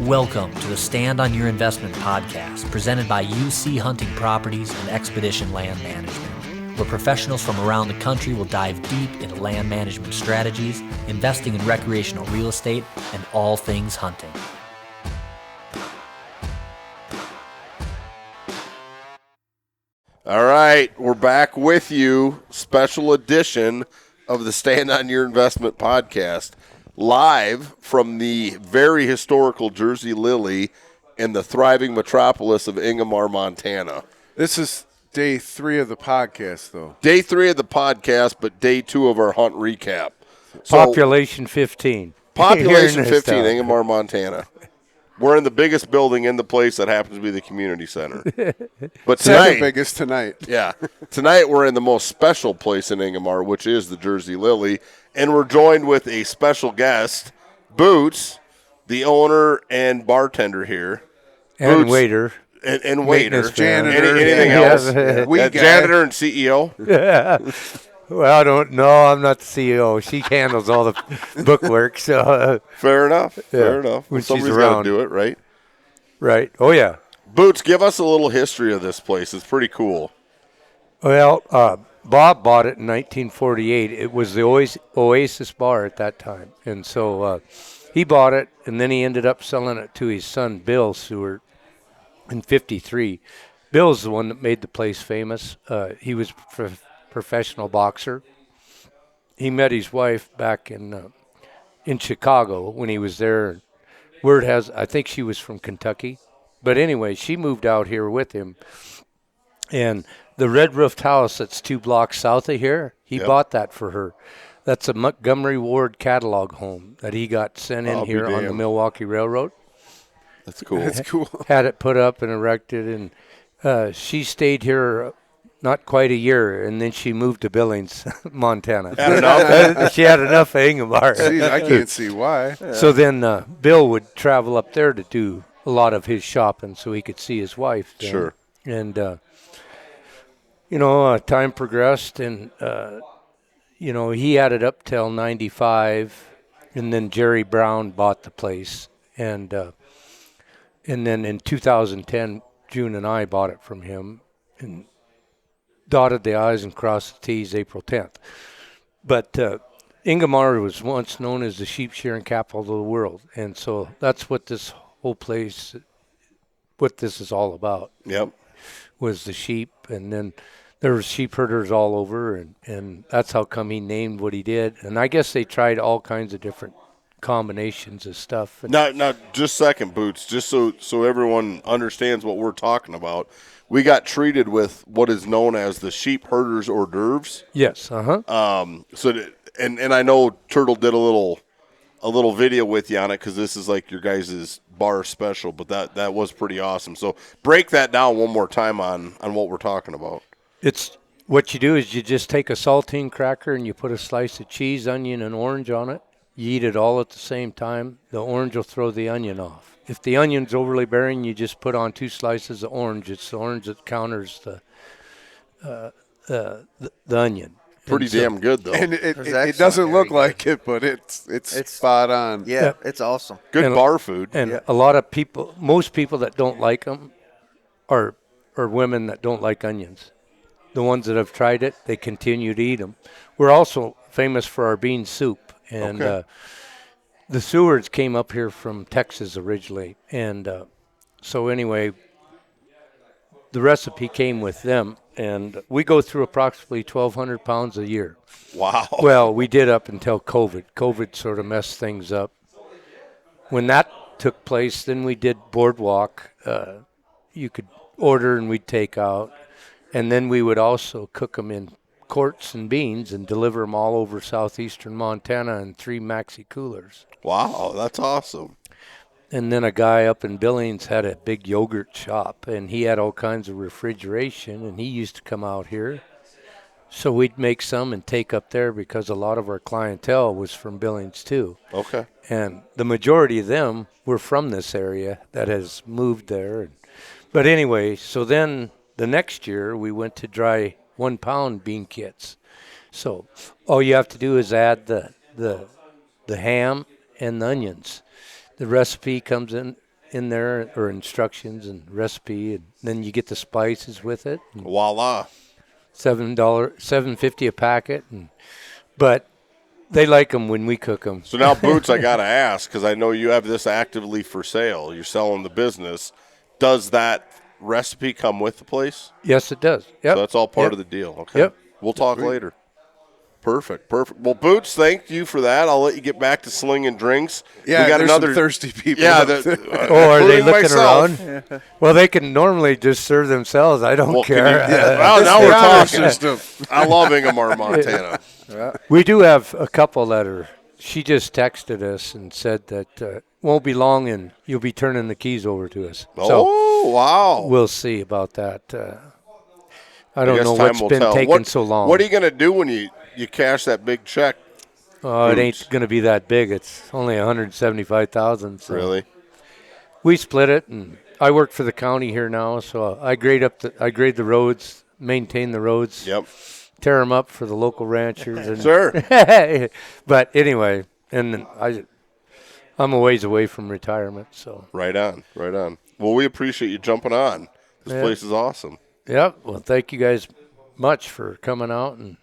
Welcome to the Stand on Your Investment podcast, presented by UC Hunting Properties and Expedition Land Management, where professionals from around the country will dive deep into land management strategies, investing in recreational real estate, and all things hunting. All right, we're back with you. Special edition of the Stand on Your Investment podcast, live from the very historical Jersey Lily in the thriving metropolis of Ingomar, Montana. This is day 3 of the podcast, though. Day 3 of the podcast, but day 2 of our hunt recap. Population 15. Population 15, Ingomar, Montana. We're in the biggest building in the place that happens to be the community center. But tonight, Second biggest tonight. Yeah. Tonight we're in the most special place in Ingomar, which is the Jersey Lily. And we're joined with a special guest, Boots, the owner and bartender here. And Boots, waiter. And waiter. Janitor. Anything else? Guy. Janitor and CEO? Well, I don't know. I'm not the CEO. She handles all the bookwork. So Fair enough. Fair enough. When she's Somebody's got around. to do it, right? Right. Oh, yeah. Boots, give us a little history of this place. It's pretty cool. Well, Bob bought it in 1948. It was the Oasis Bar at that time. And so he bought it, and then he ended up selling it to his son, Bill Seward, in 53. Bill's the one that made the place famous. He was professional boxer. He met his wife back in Chicago when he was there. Word has, I think she was from Kentucky. But anyway, she moved out here with him. And the red roofed house that's 2 blocks south of here, he bought that for her. That's a Montgomery Ward catalog home that he got sent in here on the Milwaukee Railroad. That's cool. That's cool. Had it put up and erected, and she stayed here not quite a year, and then she moved to Billings, Montana. She had enough of Ingomar. Jeez, I can't see why. So then Bill would travel up there to do a lot of his shopping so he could see his wife. Then. Sure. And, time progressed, and, he had it up till 95, and then Jerry Brown bought the place. And then in 2010, June and I bought it from him and dotted the I's and crossed the T's April 10th. But Ingomar was once known as the sheep shearing capital of the world. And so that's what this whole place, what this is all about. Yep. Was the sheep. And then there were sheep herders all over. And that's how come he named what he did. And I guess they tried all kinds of different combinations of stuff. Now, just a second, Boots, just so everyone understands what we're talking about. We got treated with what is known as the sheep herders hors d'oeuvres. Yes, And I know Turtle did a little video with you on it because this is like your guys' bar special, but that was pretty awesome. So break that down one more time on what we're talking about. It's what you do is you just take a saltine cracker and you put a slice of cheese, onion, and orange on it. You eat it all at the same time. The orange will throw the onion off. If the onion's overly bearing, you just put on 2 slices of orange. It's the orange that counters the onion. Pretty damn good, though. And it doesn't look like it, but it's spot on. Yeah, it's awesome. Good bar food. And a lot of people, most people that don't like them are women that don't like onions. The ones that have tried it, they continue to eat them. We're also famous for our bean soup. And the Sewards came up here from Texas originally. And so anyway, the recipe came with them. And we go through approximately 1,200 pounds a year. Wow. Well, we did up until COVID. COVID sort of messed things up. When that took place, then we did boardwalk. You could order and we'd take out. And then we would also cook them in quarts and beans and deliver them all over southeastern Montana in 3 maxi coolers. Wow, that's awesome. And then a guy up in Billings had a big yogurt shop, and he had all kinds of refrigeration, and he used to come out here. So we'd make some and take up there because a lot of our clientele was from Billings too. Okay. And the majority of them were from this area that has moved there. But anyway, so then the next year we went to dry 1 pound bean kits. So all you have to do is add the ham and the onions. The recipe comes in in there, or instructions and recipe, and then you get the spices with it. Voila. $7.50 a packet, but they like them when we cook them. So now, Boots, I got to ask, because I know you have this actively for sale. You're selling the business. Does that recipe come with the place? Yes, it does. Yep. So that's all part Yep. of the deal. Okay. Yep. We'll talk later. Perfect. Well, Boots, thank you for that. I'll let you get back to slinging drinks. Yeah, we got there's another some thirsty people. Yeah. up there. Oh, are they including looking myself. around? Well, they can normally just serve themselves. I don't Well, can care. you- well, now The we're honor talking. system. I love Ingemar, Montana. We do have a couple that are. She just texted us and said that won't be long and you'll be turning the keys over to us. So Oh, wow. we'll see about that. I don't guess know time what's will been tell. taking so long. What are you going to do when you cash that big check? Oh, it ain't going to be that big. It's only $175,000. So Really? we split it, and I work for the county here now, so I grade the roads, maintain the roads, Yep. tear them up for the local ranchers. And Sure. But anyway, and I'm a ways away from retirement, so. Right on. Well, we appreciate you jumping on. This Yeah. place is awesome. Yep. Well, thank you guys much for coming out and,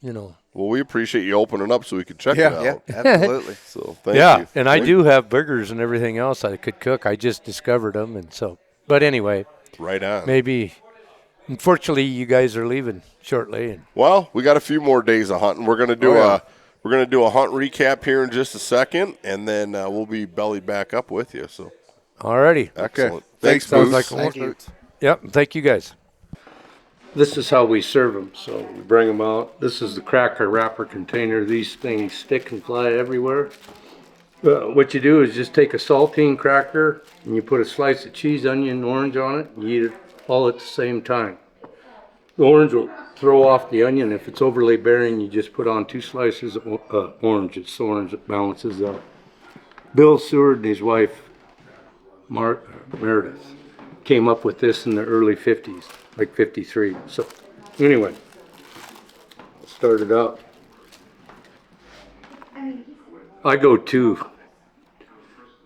Well, we appreciate you opening up so we could check it Yeah, out. yeah, absolutely. So thank yeah. you. And I do have burgers and everything else I could cook. I just discovered them, and so. But anyway, Right on. maybe. Unfortunately, you guys are leaving shortly. And Well, we got a few more days of hunting. We're gonna do a hunt recap here in just a second, and then we'll be belly back up with you. So alrighty. excellent. Thanks, Boots. Boots. Thanks, Boots. Yep. Thank you guys. This is how we serve them. So we bring them out. This is the cracker wrapper container. These things stick and fly everywhere. What you do is just take a saltine cracker and you put a slice of cheese, onion, and orange on it, and you eat it all at the same time. The orange will throw off the onion. If it's overly bearing, you just put on 2 slices of orange. It's the orange that balances out. Bill Seward and his wife, Meredith, came up with this in the early 50s, like 53. So anyway, start it up. I go 2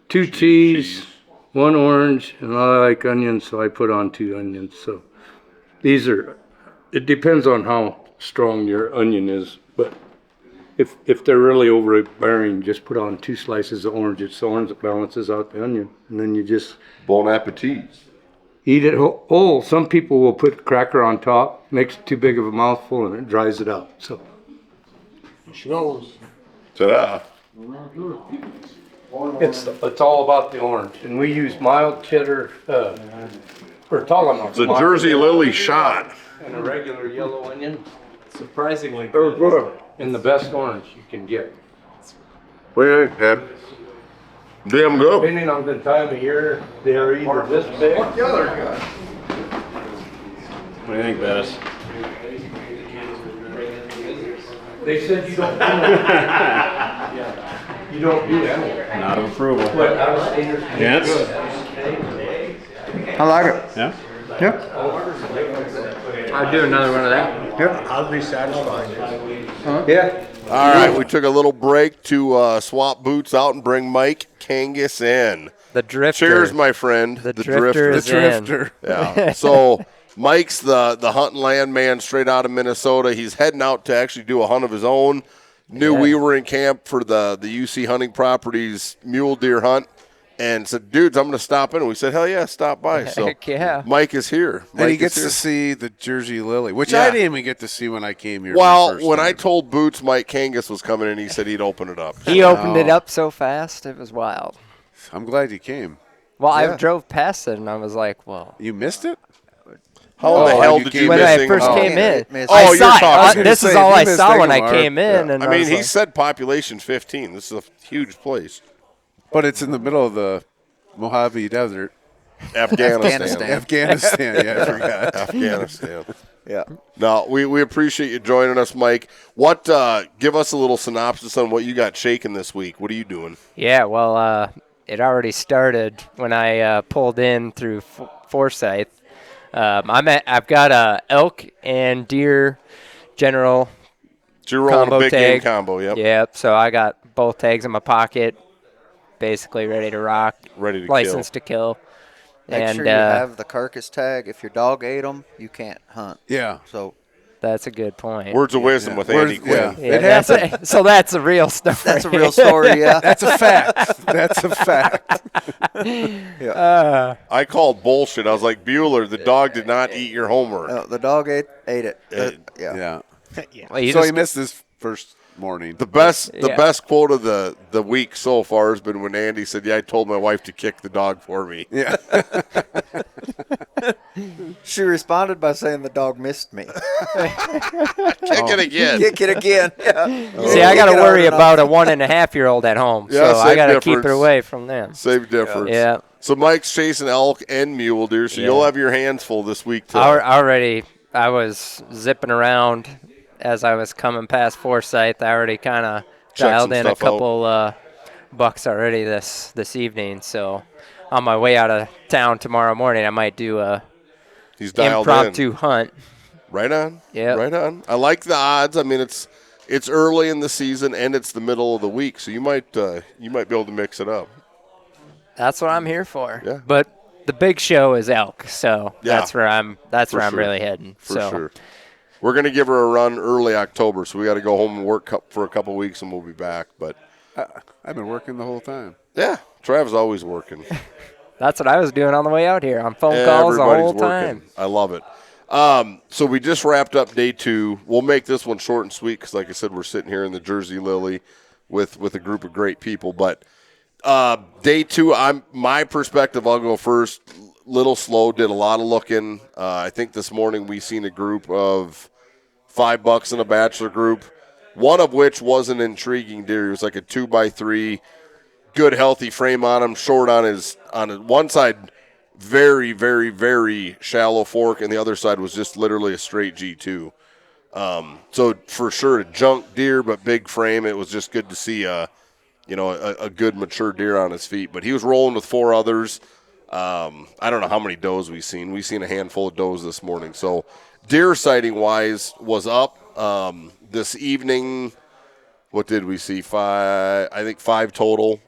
cheese, 1 orange, and I like onions, so I put on 2 onions. So it depends on how strong your onion is, but if they're really overbearing, just put on 2 slices of orange. It's the orange that balances out the onion, and then you just Bon appetit. eat it whole. Some people will put cracker on top, makes it too big of a mouthful, and it dries it out. So Ta-da. it's all about the orange, and we use mild cheddar or Tullamore. It's a Jersey Lily shot. And a regular yellow onion, Surprisingly good. and the best orange you can get. What do you think, Ted? Damn good. Depending on the time of year, they're either this big. What do you think, Bettis? They said you don't do it. You don't do that. Not of approval. But out-of-staters make Yes. good. I like it. Yeah? Yep. I'll do another one of that. Yep. I'll be satisfied. Yeah. All right, we took a little break to swap Boots out and bring Mike Kangas in. The drifter. Cheers, my friend. The drifter is in. Drifter. Yeah. So Mike's the hunt and land man straight out of Minnesota. He's heading out to actually do a hunt of his own. Knew we were in camp for the UC Hunting Properties mule deer hunt and said, dudes, I'm going to stop in. And we said, hell yeah, stop by. So Heck yeah. Mike is here. And he Mike is gets here. to see the Jersey Lily, which Yeah. I didn't even get to see when I came here. Well, the first when I time. told Boots Mike Kangas was coming in, he said he'd open it up. He opened it up so fast, it was wild. I'm glad you came. Well, Yeah. I drove past it and I was like, well. You missed it? How in the Oh, hell you did came you When missing? I first came in, Oh, I you're saw it. talking. This is Say, all you I missed saw when I Ingemar. came in. Yeah. And I mean, was he like, said population 15. This is a huge place. But it's in the middle of the Mojave Desert. Afghanistan. Afghanistan, yeah, I forgot. Afghanistan. Yeah. No, we appreciate you joining us, Mike. What? Give us a little synopsis on what you got shaking this week. What are you doing? yeah, well, it already started when I pulled in through Forsyth. I've got a elk and deer general So you're rolling combo a big tag. game combo, yep. Yep. So I got both tags in my pocket. basically ready to rock, Ready to licensed to kill. Make And sure you have the carcass tag. If your dog ate them, you can't hunt. Yeah. So that's a good point. Words of wisdom with Andy Quinn. Yeah, It happened. so that's a real story. that's a real story, yeah. That's a fact. That's a fact. I called bullshit. I was like, Bueller, the dog did not eat your homework. The dog ate it. Yeah. Well, you So just- he missed his first morning. The best quote of the week so far has been when Andy said, "Yeah, I told my wife to kick the dog for me." Yeah. She responded by saying the dog missed me. Kick it again. Kick it again. Yeah. See, I got to worry about a 1.5-year-old at home, Yeah, so I same got to keep her difference. away from them. Same difference. Yeah. So Mike's chasing elk and mule deer, so Yeah. you'll have your hands full this week too. I was zipping around as I was coming past Forsyth. I already kind of Check dialed some in a stuff out. couple bucks already this evening. So on my way out of town tomorrow morning, I might do a He's dialed impromptu in. hunt. Right on. Yep. Right on. I like the odds. I mean, it's early in the season and it's the middle of the week, so you might be able to mix it up. That's what I'm here for. Yeah. But the big show is elk, so Yeah. that's where I'm sure. really heading. For so. sure. We're going to give her a run early October, so we got to go home and work for a couple weeks, and we'll be back. But I've been working the whole time. yeah, Trav's always working. That's what I was doing on the way out here on phone calls the Everybody's whole working. time. I love it. So we just wrapped up day 2. We'll make this one short and sweet because, like I said, we're sitting here in the Jersey Lily with a group of great people. But day 2, my perspective, I'll go first. Little slow, did a lot of looking. I think this morning we seen a group of 5 bucks in a bachelor group, one of which was an intriguing deer. He was like a 2x3, good healthy frame on him, short on his one side, very, very, very shallow fork, and the other side was just literally a straight G2. So for sure a junk deer, but big frame. It was just good to see a good mature deer on his feet. But he was rolling with 4 others. I don't know how many does we've seen. We've seen a handful of does this morning. So deer sighting wise was up. This evening, what did we see? 5 total.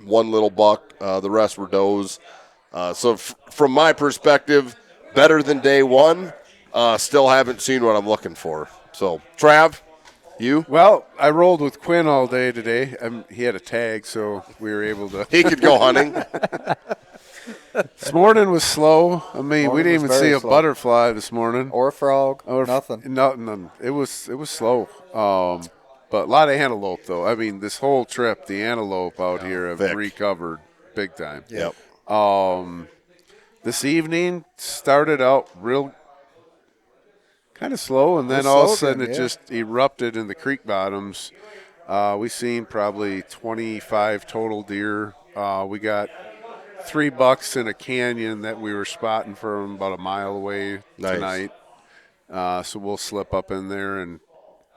1 little buck. The rest were does. So from my perspective, better than day 1. Still haven't seen what I'm looking for. So Trav, you? Well, I rolled with Quinn all day today. He had a tag, so we were able to. He could go hunting. This morning was slow. I mean, we Morning didn't was even see very a slow. butterfly this morning. Or a frog. Nothing. Nothing. Nothing. It was slow. But a lot of antelope, though. I mean, this whole trip, the antelope out here have Thick. recovered big time. Yep. This evening started out real kind of slow, and then It was all of a slow sudden again, it yeah. just erupted in the creek bottoms. We seen probably 25 total deer. We got 3 bucks in a canyon that we were spotting from about a mile away Nice. tonight. So we'll slip up in there and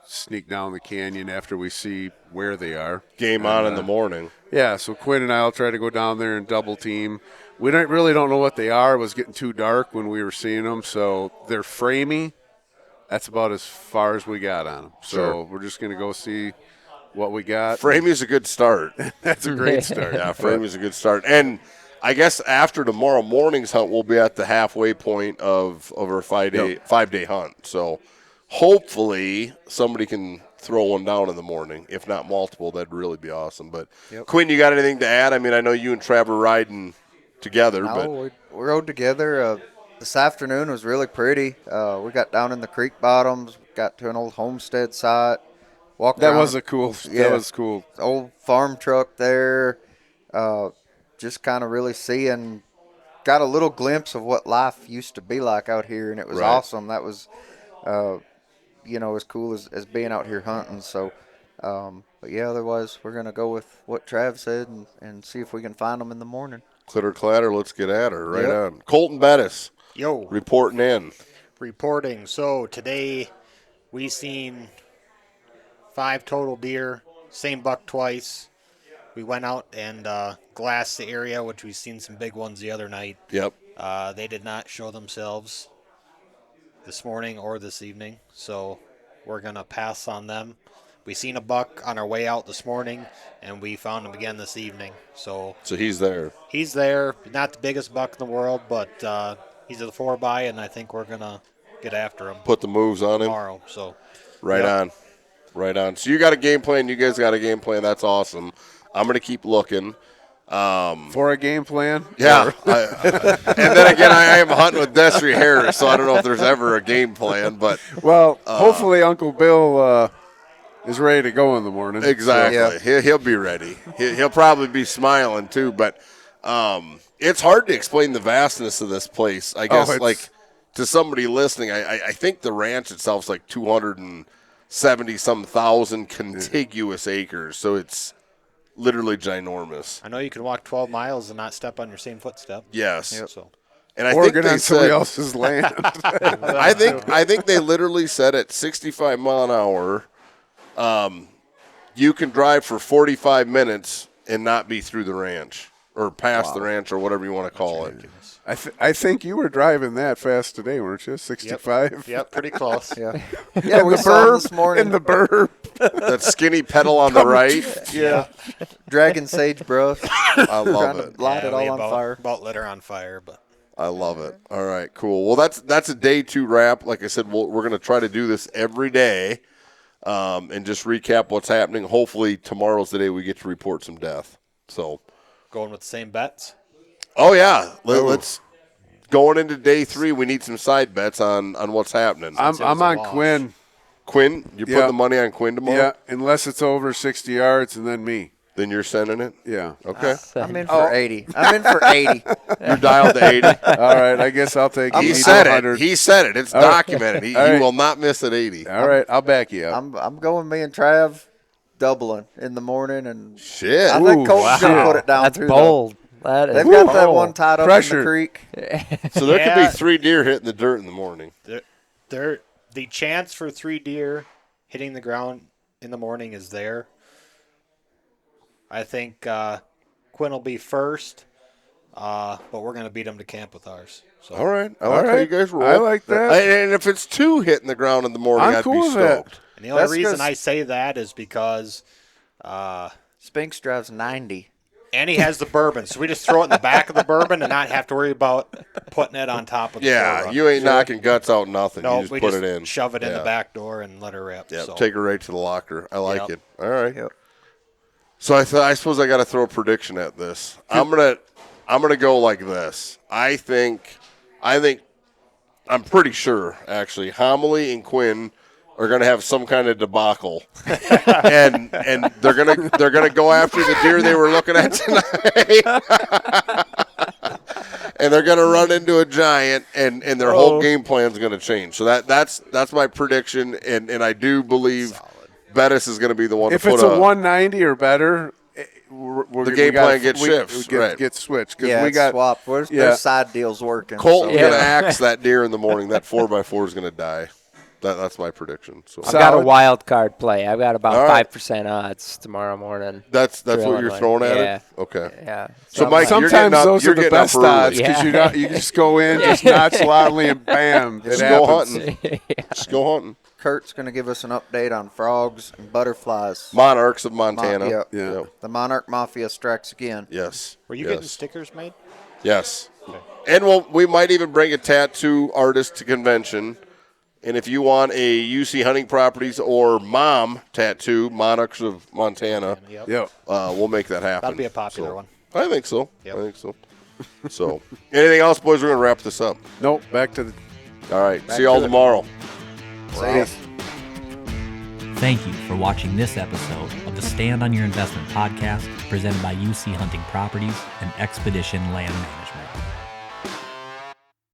sneak down the canyon after we see where they are. Game on in the morning. Yeah, so Quinn and I will try to go down there and double team. We really don't know what they are. It was getting too dark when we were seeing them, so they're framey. That's about as far as we got on them. So Sure. we're just going to go see what we got. Framey's a good start. That's a great start. Yeah, Framey's a good start. And I guess after tomorrow morning's hunt, we'll be at the halfway point of our 5-day hunt. So hopefully somebody can throw one down in the morning. If not multiple, that'd really be awesome. But Quinn, you got anything to add? I mean, I know you and Trav are riding together, but No, we rode together. This afternoon was really pretty. We got down in the creek bottoms, got to an old homestead site. Walked That around was cool. Yeah. That was cool. old farm truck there. Just kind of really seeing, got a little glimpse of what life used to be like out here, and it was Right. awesome. That was, as cool as being out here hunting. So, but yeah, otherwise we're gonna go with what Trav said and see if we can find them in the morning. clitter clatter, let's get at her. Right Yep. on. Colton Bettis Yo, reporting in. reporting. So today we seen 5 total deer, same buck twice. We went out and glassed the area, which we've seen some big ones the other night. Yep. They did not show themselves this morning or this evening, so we're going to pass on them. we seen a buck on our way out this morning, and we found him again this evening. So he's there. he's there. Not the biggest buck in the world, but he's a 4x, and I think we're going to get after him Put the moves on him. tomorrow. So Right on. Right on. So you got a game plan. You guys got a game plan. That's awesome. I'm going to keep looking. For a game plan? Yeah. And then again, I am hunting with Desiree Harris, so I don't know if there's ever a game plan. But Well, hopefully Uncle Bill is ready to go in the morning. exactly. He'll be ready. He'll probably be smiling, too. But it's hard to explain the vastness of this place. I guess, like, to somebody listening, I think the ranch itself is like 270-some thousand contiguous acres. So it's literally ginormous. I know you can walk 12 miles and not step on your same footstep. Yes. So And I Or think get they on somebody said, else's land. I think they literally said at 65 mile an hour, you can drive for 45 minutes and not be through the ranch or past the ranch or whatever you want to call it. I think you were driving that fast today, weren't you? 65? Yep, pretty close. Yeah, In we the saw him burp, this morning. in the burp. That skinny pedal on the right. Yeah. Dragging sagebrush. I love Trying it. to light it we all on fire. About lit her on fire, but I love it. All right, cool. Well, that's a day 2 wrap. Like I said, we're going to try to do this every day and just recap what's happening. Hopefully tomorrow's the day we get to report some death. So, going with the same bets. oh yeah, let's going into day 3. We need some side bets on what's happening. I'm a on wash. Quinn. Quinn, you're putting the money on Quinn tomorrow. Yeah, unless it's over 60 yards and then me. Then you're sending it. Yeah. Okay, I'm in for 80. I'm in for 80. you're dialed to 80. All right, I guess I'll take He 80 said to it. 100. He said it. It's All right. documented. He All right. will not miss at 80. All right, I'll back you up. I'm going me and Trav doubling in the morning, and Shit. I think Colton's gonna put it down That's too. bold. That is They've got that bold. one tied up in Pressure. the creek. So there could Yeah. be 3 deer hitting the dirt in the morning. The chance for 3 deer hitting the ground in the morning is there. I think Quinn will be first, but we're going to beat him to camp with ours. So All right. I like how right. you guys roll. I like that. And if it's 2 hitting the ground in the morning, I'm I'd cool be with that. stoked. And the only That's reason 'cause- I say that is because Spinks drives 90. and he has the bourbon, so we just throw it in the back of the bourbon and not have to worry about putting it on top of the Yeah, forerunner. you ain't knocking guts out nothing. No, you just we put just it in. shove it in the Yeah. back door and let her rip. Yeah, so. take her right to the locker. I like Yep. it. All right. Yep. So I suppose I got to throw a prediction at this. I'm gonna go like this. I'm pretty sure actually Homily and Quinn are gonna have some kind of debacle, and they're gonna go after the deer they were looking at tonight, and they're gonna run into a giant, and their whole game plan's gonna change. So that's my prediction, and I do believe Bettis is gonna be the one If to put it's a 190 or better, The game plan gets shifts, right. Get switched. 'cause Yeah, we it's got swapped. There's side deals working. Colton's so. gonna axe that deer in the morning. That 4x4 is gonna die. That's my prediction. So I've got a Solid. wild card play. I've got about All right. 5% odds tomorrow morning. that's what Drilling you're one. throwing at Yeah. it. Okay. Yeah. So Mike, Sometimes those are the best odds Yeah. because you just go in, just notch loudly, and bam, it Just go happens. hunting. Just go hunting. Kurt's going to give us an update on frogs and butterflies. Monarchs of Montana. Yep. Yeah. The Monarch Mafia strikes again. Yes. Were you yes. getting stickers made? Yes. And we might even bring a tattoo artist to convention. And if you want a UC Hunting Properties or mom tattoo, Monarchs of Montana, Yep. Yep. we'll make that happen. That'd be a popular So, one. I think so. Yep. I think so. So, anything else, boys? We're going to wrap this up. Nope. Back to the. All right. See y'all tomorrow. Thank you for watching this episode of the Stand on Your Investment podcast presented by UC Hunting Properties and Expedition Land Management.